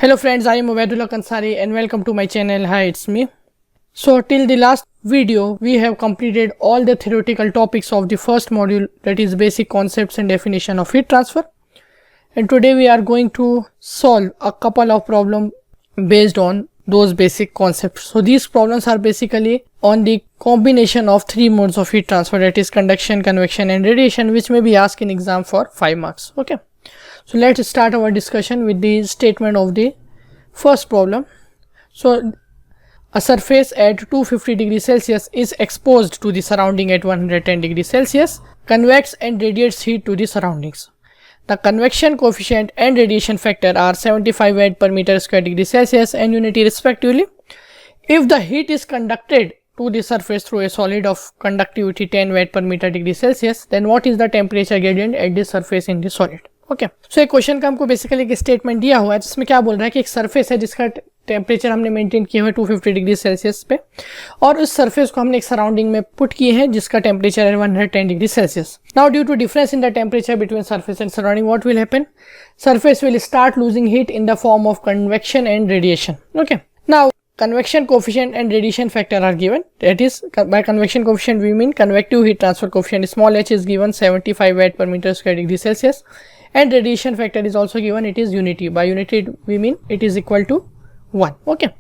Hello friends, I am Ubaidullah Kansari and welcome to my channel. Hi, it's me. So till the last video, we have completed all the theoretical topics of the first module, that is basic concepts and definition of heat transfer. And today we are going to solve a couple of problems based on those basic concepts. So these problems are basically on the combination of three modes of heat transfer, that is conduction, convection and radiation, which may be asked in exam for 5 marks. Okay. So let's start our discussion with the statement of the first problem. So a surface at 250 degrees Celsius is exposed to the surrounding at 110 degrees Celsius, convects and radiates heat to the surroundings. The convection coefficient and radiation factor are 75 watt per meter square degree Celsius and unity respectively. If the heat is conducted to the surface through a solid of conductivity 10 watt per meter degree Celsius, then what is the temperature gradient at the surface in the solid? Okay so एक question का हमको basically एक statement दिया हुआ है जिसमें क्या बोल रहा है कि एक सरफेस है जिसका टेम्परेचर हमने मेंटेन किया हुआ है 250 डिग्री सेल्सियस पे, और उस सरफेस को हमने एक सराउंडिंग में पुट किए हैं जिसका टेम्परेचर है 110 degree Celsius. Now due to difference in the temperature between surface and surrounding what will happen? Surface will start losing heat in the form of convection and radiation. Okay, now convection coefficient and radiation factor are given. That is, by convection coefficient we mean convective heat transfer coefficient, small h is given 75 watt per meter square degree Celsius, and radiation factor is also given, it is unity. By unity we mean it is equal to 1. Okay,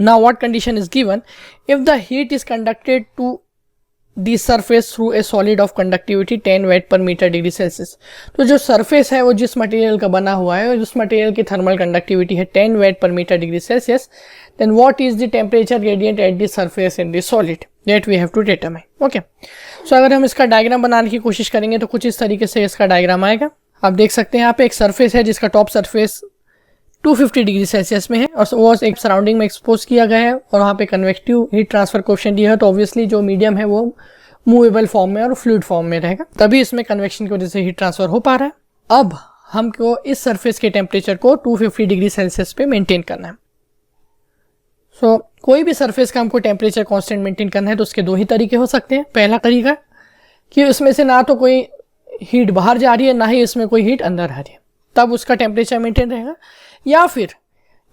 now what condition is given? If the heat is conducted to the surface through a solid of conductivity 10 watt per meter degree Celsius, तो जो surface है वो जिस material का बना हुआ है और उस मटेरियल की थर्मल कंडक्टिविटी है 10 watt per meter degree Celsius, then what is the temperature gradient at the surface in the solid? That we have to determine. Okay, so अगर हम इसका डायग्राम बनाने की कोशिश करेंगे तो कुछ इस तरीके से इसका डायग्राम आएगा. आप देख सकते हैं यहाँ पे एक सरफेस है जिसका टॉप सरफेस 250 डिग्री सेल्सियस में है और वो एक सराउंडिंग में एक्सपोज किया गया है और वहाँ पे कन्वेक्टिव हीट ट्रांसफर कोएफिशिएंट दिया है, तो ऑब्वियसली जो मीडियम है वो मूवेबल फॉर्म में और फ्लूइड फॉर्म में रहेगा, तभी इसमें कन्वेक्शन की वजह से हीट ट्रांसफर हो पा रहा है. अब हमको इस सरफेस के टेम्परेचर को 250 डिग्री सेल्सियस पे मेंटेन करना है. सो कोई भी सरफेस का हमको टेम्परेचर कांस्टेंट मेंटेन करना है तो उसके दो ही तरीके हो सकते हैं. पहला तरीका कि उसमें से ना तो कोई हीट बाहर जा रही है ना ही इसमें कोई हीट अंदर आ रही है, तब उसका टेम्परेचर मेंटेन रहेगा, या फिर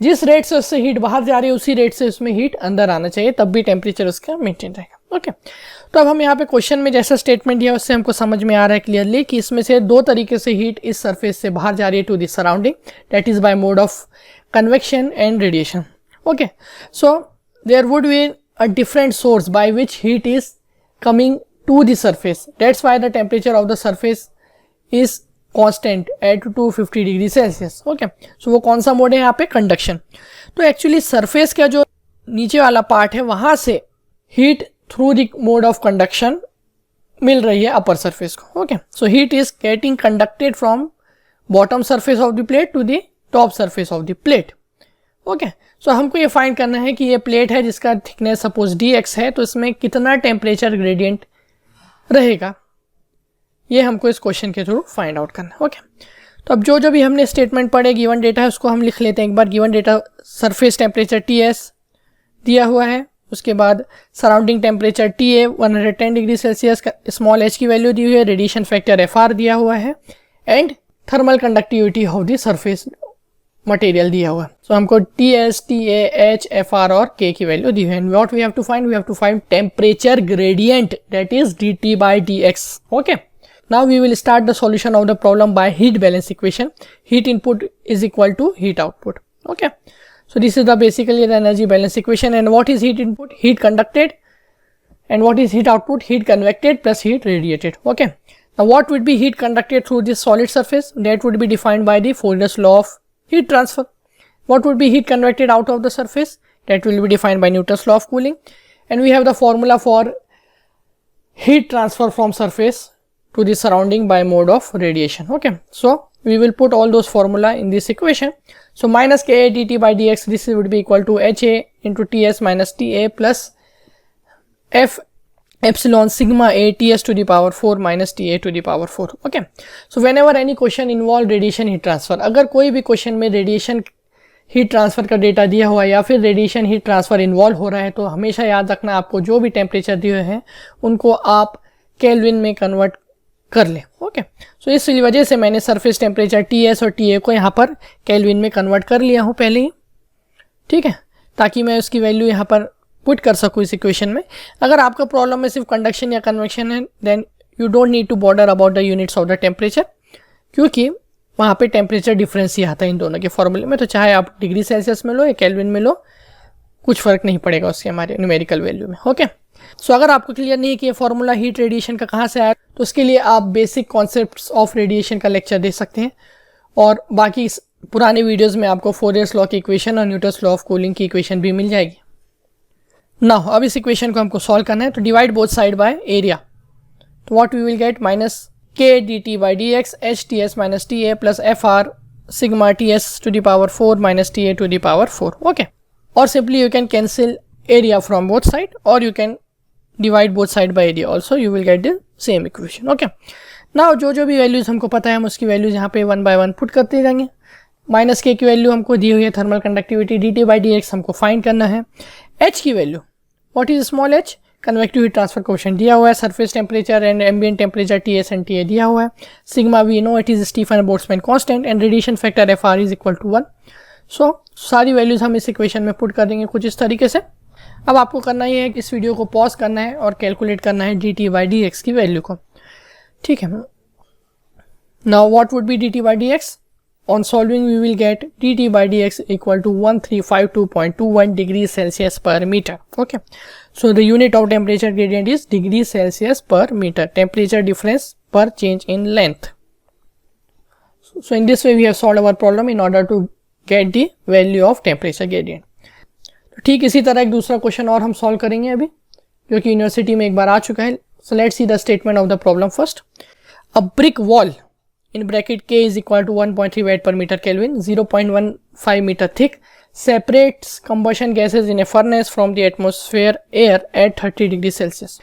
जिस रेट से उससे हीट बाहर जा रही है उसी रेट से उसमें हीट अंदर आना चाहिए, तब भी टेम्परेचर उसका मेंटेन रहेगा. ओके, तो अब हम यहाँ पे क्वेश्चन में जैसा स्टेटमेंट दिया उससे हमको समझ में आ रहा है क्लियरली कि इसमें से दो तरीके से हीट इस सरफेस से बाहर जा रही है to the surrounding, that is by mode of convection and radiation. Okay, so there would be a different source by which heat is coming to the surface. That's why the temperature of the surface is constant at 250 degree Celsius. Okay, so वो कौन सा mode है यहाँ पे? Conduction. तो actually surface का जो नीचे वाला पार्ट है वहां से heat through the mode of conduction मिल रही है अपर सरफेस को. Okay, so heat is getting conducted from bottom surface of the plate to the top surface of the plate. Okay, so हमको ये फाइंड करना है कि ये प्लेट है जिसका थिकनेस सपोज dx है, तो इसमें कितना टेम्परेचर ग्रेडियंट रहेगा, ये हमको इस क्वेश्चन के थ्रू फाइंड आउट करना है. ओके, तो अब जो भी हमने स्टेटमेंट पढ़े, गिवन डेटा है उसको हम लिख लेते हैं एक बार. Given data surface temperature Ts दिया हुआ है, उसके बाद surrounding temperature TA 110 degree Celsius, small h की वैल्यू दी हुई है, रेडिएशन फैक्टर FR दिया हुआ है, and thermal conductivity of the surface material दिया हुआ है. सो हमको Ts, TA, H, FR और K की वैल्यू दी हुई है. And what we have to find? We have to find temperature gradient, that is dt by dx. Okay, now we will start the solution of the problem by heat balance equation. Heat input is equal to heat output. Okay, so this is the basically the energy balance equation. And what is heat input? Heat conducted. And what is heat output? Heat convected plus heat radiated. Okay, now what would be heat conducted through this solid surface? That would be defined by the Fourier's law of heat transfer. What would be heat convected out of the surface? That will be defined by Newton's law of cooling. And we have the formula for heat transfer from surface to the surrounding by mode of radiation. Okay, so we will put all those formula in this equation. So minus Ka dt by dx, this would be equal to Ha into Ts minus Ta plus F epsilon sigma A Ts to the power 4 minus Ta to the power 4. Okay, so whenever any question involve radiation heat transfer, अगर कोई भी question में radiation heat transfer का data दिया हुआ है या फिर रेडिएशन हीट ट्रांसफर इन्वॉल्व हो रहा है, तो हमेशा याद रखना आपको जो भी टेम्परेचर दिए हुए हैं उनको आप केल्विन में कन्वर्ट कर लें. ओके, सो इस वजह से मैंने सरफेस टेम्परेचर Ts और Ta को यहाँ पर केल्विन में कन्वर्ट कर लिया हूँ पहले ही. ठीक है, ताकि मैं उसकी वैल्यू यहाँ पर पुट कर सकूँ इस इक्वेशन में। अगर आपका प्रॉब्लम में सिर्फ कंडक्शन या कन्वेक्शन है, then you don't need to bother about the units of the temperature, क्योंकि वहाँ पे टेम्परेचर डिफरेंस ही आता है इन दोनों के फॉर्मूले में। तो चाहे आप डिग्री सेल्सियस में लो या केल्विन में लो, कुछ फर्क नहीं पड़ेगा उसके हमारे न्यूमेरिकल वैल्यू में। ओके, सो अगर आपको क्लियर नहीं है कि ये फॉर्मूला हीट रेडिएशन का कहाँ से आया, तो उसके लिए आप बेसिक कॉन्सेप्ट्स ऑफ रेडिएशन का लेक्चर दे सकते हैं, और बाकी पुराने वीडियोस में आपको फोरियर्स लॉ की इक्वेशन और न्यूटन्स लॉ ऑफ कूलिंग की इक्वेशन भी मिल जाएगी। नाउ अब इस इक्वेशन को हमको सॉल्व करना है, तो divide both side by area. तो what we will get, minus K D T by D X H T S minus T A plus F R sigma T S to the power 4 minus T A to the power 4। Okay, और simply you can cancel area from both side, और you can divide both side by area also, you will get the same equation. Okay, now जो भी values हमको पता है हम उसकी values यहाँ पे 1 बाय 1 पुट करते जाएंगे। माइनस के की वैल्यू हमको दी हुई है thermal conductivity D T by D X हमको फाइंड करना है। एच की value, what is small H, convective heat transfer coefficient दिया हुआ है, surface temperature and ambient temperature T S and T A दिया हुआ है, sigma we know it is Stefan Boltzmann constant and radiation factor F R is equal to 1। So सारी values हम इस equation में पुट कर देंगे कुछ इस तरीके से। अब आपको करना ही है कि इस वीडियो को पॉज करना है और कैलकुलेट करना है D T by D x की वैल्यू को। ठीक है, now what would be D T by D x, on solving we will get dt by dx equal to 1352.21 degrees Celsius per meter. Okay, so the unit of temperature gradient is degrees Celsius per meter, temperature difference per change in length. So in this way we have solved our problem in order to get the value of temperature gradient. तो ठीक इसी तरह एक दूसरा question और हम solve करेंगे अभी, जो कि यूनिवर्सिटी में एक बार आ चुका है। So let's see the statement of the problem first. A brick wall in bracket K is equal to 1.3 watt per meter Kelvin, 0.15 meter thick, separates combustion gases in a furnace from the atmosphere air at 30 degrees Celsius.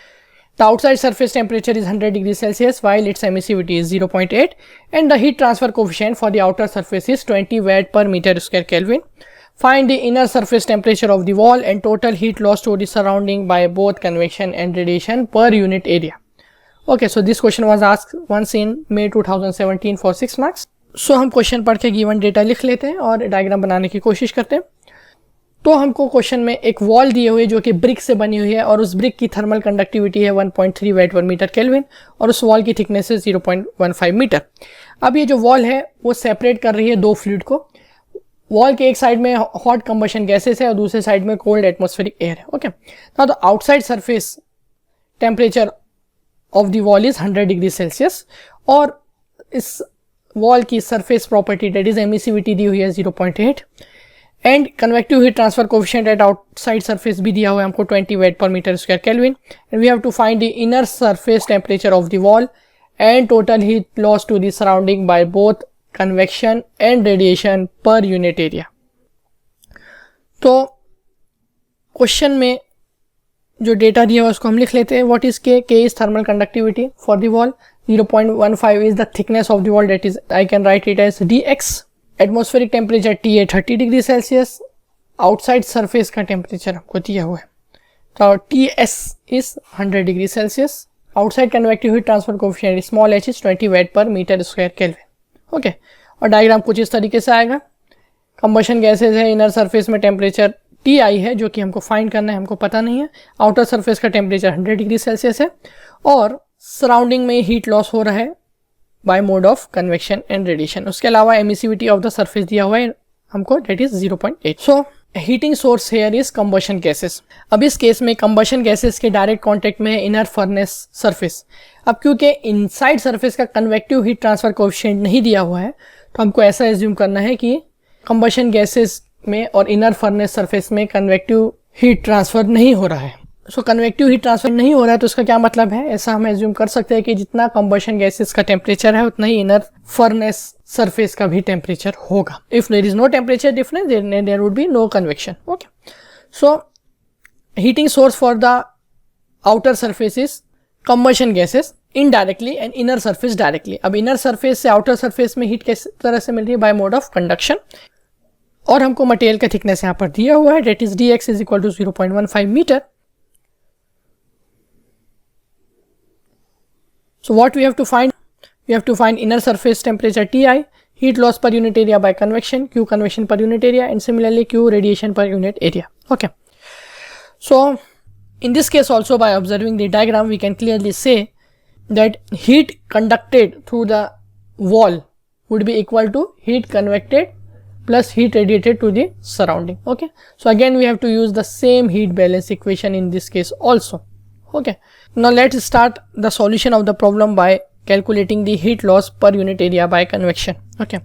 The outside surface temperature is 100 degrees Celsius while its emissivity is 0.8 and the heat transfer coefficient for the outer surface is 20 watt per meter square Kelvin. Find the inner surface temperature of the wall and total heat loss to the surrounding by both convection and radiation per unit area. Okay, so this question was asked once in May 2017 for 6 marks. So हम question पढ़ के given data लिख लेते हैं और diagram बनाने की कोशिश करते हैं। तो हमको क्वेश्चन में एक वॉल दिए हुए जो कि ब्रिक से बनी हुई है और उस ब्रिक की थर्मल कंडक्टिविटी है 1.3 वाट पर मीटर केल्विन और उस वॉल की थिकनेस है 0.15 मीटर। अब ये जो वॉल है वो सेपरेट कर रही है दो फ्लूइड को। वॉल के एक साइड में हॉट कंबशन गैसेस है और दूसरे साइड में कोल्ड एटमॉस्फेरिक एयर है। Okay, now the outside surface temperature of the wall is 100 degree Celsius और इस वॉल की surface property that is emissivity दी हुई है 0.8 and convective heat transfer coefficient at outside surface भी दिया हुआ है हमको 20 watt per metre square kelvin and we have to find the inner surface temperature of the wall and total heat loss to the surrounding by both convection and radiation per unit area. तो question में जो data दिया हुआ उसको हम लिख लेते हैं। What is K, K is thermal conductivity for the wall, 0.15 is the thickness of the wall, that is I can write it as dx। Atmospheric temperature TA 30 degree Celsius, outside surface का temperature हमको दिया हुआ है तो TS is 100 degree Celsius, outside convective heat transfer coefficient small h is 20 watt per metre square kelvin. Okay, और diagram कुछ इस तरीके से आएगा। कंबशन गैसेज है, इनर सरफेस में टेम्परेचर Ti है जो कि हमको फाइंड करना है, हमको पता नहीं है। आउटर सरफेस का टेम्परेचर 100 डिग्री सेल्सियस है और सराउंडिंग में हीट लॉस हो रहा है by mode of convection and radiation. उसके अलावा एमिसिविटी ऑफ द सरफेस दिया हुआ है हमको, that is 0.8। So heating source here is combustion gases. अब इस केस में कंबशन गैसेस के डायरेक्ट कॉन्टेक्ट में है इनर फर्नेस सरफेस। अब क्योंकि इनसाइड सरफेस का कन्वेक्टिव हीट ट्रांसफर कोएफिशिएंट नहीं दिया हुआ है तो हमको ऐसा एज्यूम करना है कि कंबशन गैसेस में और इनर फर्नेस सरफेस में कन्वेक्टिव हीट ट्रांसफर नहीं हो रहा है। सो कन्वेक्टिव हीट ट्रांसफर नहीं हो रहा है तो उसका क्या मतलब है, ऐसा हम एज्यूम कर सकते हैं कि जितना कंबशन गैसेस का टेम्परेचर है उतना ही इनर फर्नेस सरफेस का भी टेम्परेचर होगा। If there is no temperature difference there would be no convection. Okay, so heating source for the outer surface is combustion gases indirectly and inner surface directly. अब inner surface से outer surface में heat किस तरह से मिल रही है, by mode of conduction. और हमको मटेरियल का थिकनेस यहाँ पर दिया हुआ है, that is dx is equal to 0.15 metre. So what we have to find, we have to find inner surface temperature Ti, heat loss per unit area by convection, Q convection per unit area, and similarly Q radiation per unit area. Okay. So in this case also, by observing the diagram, we can clearly say that heat conducted through the wall would be equal to heat convected plus heat radiated to the surrounding. Okay. So again we have to use the same heat balance equation in this case also. Okay. Now let's start the solution of the problem by calculating the heat loss per unit area by convection. Okay.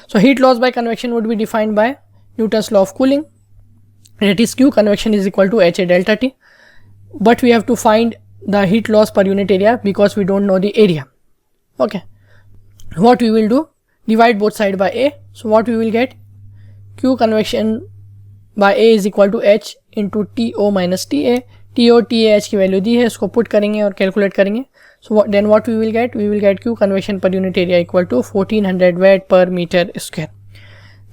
So heat loss by convection would be defined by Newton's law of cooling. That is Q convection is equal to HA delta T. But we have to find the heat loss per unit area because we don't know the area. Okay. What we will do? Divide both sides by A. So what we will get? Q convection by A is equal to H into TO minus TA. TO TA H की value दी है, इसको put करेंगे और calculate करेंगे. So then what we will get? We will get Q convection per unit area equal to 1400 watt per meter square.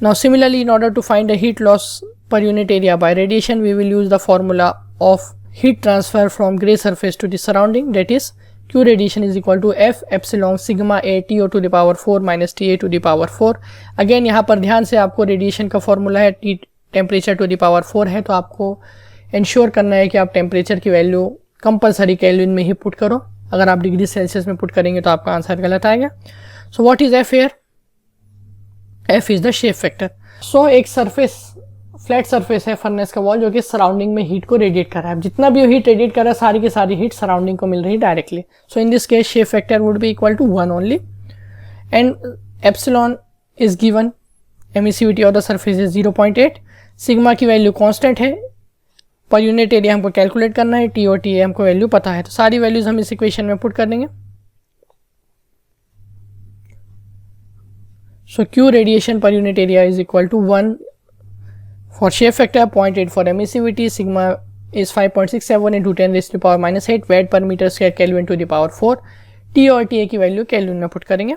Now similarly, in order to find the heat loss per unit area by radiation, we will use the formula of heat transfer from gray surface to the surrounding, that is Q radiation is equal to F epsilon sigma A TO to the power 4 minus TA to the power 4. Again यहाँ पर ध्यान से आपको radiation का formula है T temperature to the power 4 है, तो आपको इंश्योर करना है कि आप टेम्परेचर की वैल्यू कंपलसरी केल्विन में ही पुट करो. अगर आप डिग्री सेल्सियस में पुट करेंगे तो आपका आंसर गलत आएगा. So what is F here? F is the shape factor. So एक सरफेस, फ्लैट सरफेस है फर्नेस का वॉल, जो कि सराउंडिंग में हीट को रेडिएट कर रहा है. जितना भी हीट रेडिएट कर रहा है, सारी की सारी हीट सराउंडिंग को मिल रही है directly. So in this case shape factor would be equal to 1 only and epsilon is given. Emissivity of the surface is 0.8. Sigma की वैल्यू कांस्टेंट है. पर यूनिट एरिया हमको कैलकुलेट करना है. टी और टी ए हमको value पता है, तो सारी वैल्यूज हम इस इक्वेशन में पुट कर देंगे. So Q radiation per unit area is equal to 1 for shape factor, 0.8 for emissivity, sigma is 5.67 into 10 raised to the power minus 8 watt per meter square Kelvin to the power 4. T और TA की value kelvin में put करेंगे.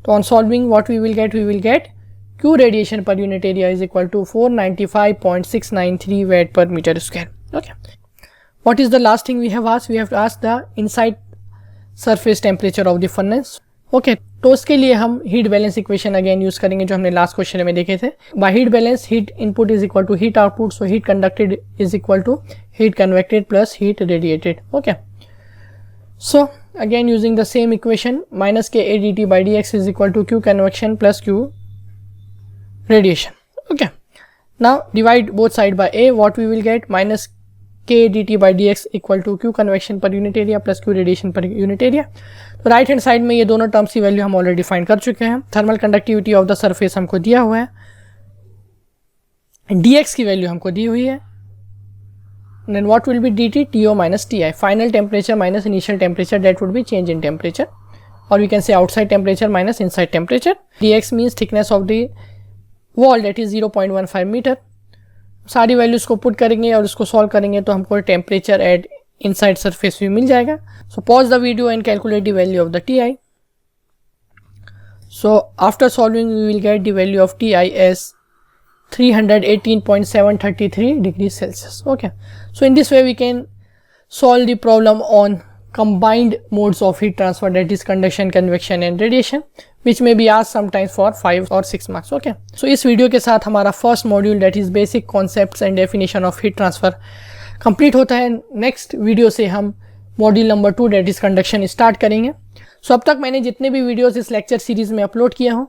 तो on solving what we will get Q radiation per unit area is equal to 495.693 watt per meter square. Okay. What is the last thing we have asked? We have to ask the inside surface temperature of the furnace. Okay. तो उसके लिए हम heat balance equation again use करेंगे जो हमने last question में देखे थे. By heat balance, heat input is equal to heat output. So heat conducted is equal to heat convected plus heat radiated. Okay. So again using the same equation, minus K A D T by D X is equal to Q convection plus Q radiation. Okay. Now divide both side by A. What we will get? Minus K D T by D X equal to Q convection per unit area plus Q radiation per unit area. तो right hand side में ये दोनों terms की value हम already find कर चुके हैं. Thermal conductivity of the surface हमको दिया हुआ है, dx की वैल्यू हमको दी हुई है. Then what will be dt? TO minus TI. Final temperature minus initial temperature, that would be change in temperature, और we can say outside temperature minus inside temperature. dx means thickness of the wall, that is 0.15 metre. सारी values को put करेंगे और उसको solve करेंगे तो हमको temperature at inside surface भी मिल जाएगा. So pause the video and calculate the value of the TI. So after solving we will get the value of TI as 318.733 degrees Celsius. Okay. So in this way we can solve the problem on combined modes of heat transfer, that is conduction, convection and radiation, which may be asked sometimes for 5 or 6 marks. Okay. So इस video के साथ हमारा first module, that is basic concepts and definition of heat transfer, complete होता है. Next video से हम module number 2, that is conduction, start करेंगे. So अब तक मैंने जितने भी वीडियोस इस लेक्चर सीरीज में अपलोड किया हूँ,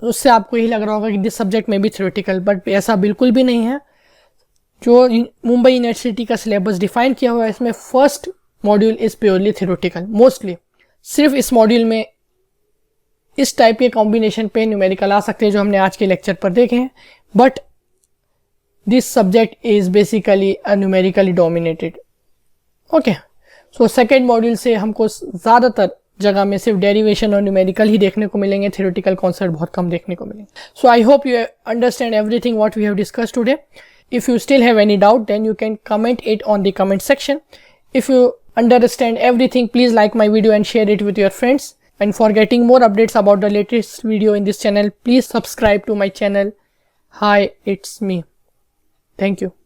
उससे आपको यही लग रहा होगा कि दिस सब्जेक्ट में भी थ्योरेटिकल, बट ऐसा बिल्कुल भी नहीं है. जो मुंबई यूनिवर्सिटी का सिलेबस डिफाइन किया हुआ है, इसमें first module is purely theoretical. Mostly सिर्फ इस मॉड्यूल में इस टाइप के कॉम्बिनेशन पे न्यूमेरिकल आ सकते हैं जो हमने आज के लेक्चर पर देखे हैं, but this subject is basically a numerically dominated. Okay. So second module से हमको ज़्यादातर जगह में सिर्फ डेरिवेशन और न्यूमेरिकल ही देखने को मिलेंगे, थ्योरेटिकल कॉन्सेप्ट बहुत कम देखने को मिलेंगे. So I hope you understand everything what we have discussed today. If you still have any doubt, then you can comment it on the comment section. If you understand everything, please like my video and share it with your friends. And for getting more updates about the latest video in this channel, please subscribe to my channel. Hi, it's me. Thank you.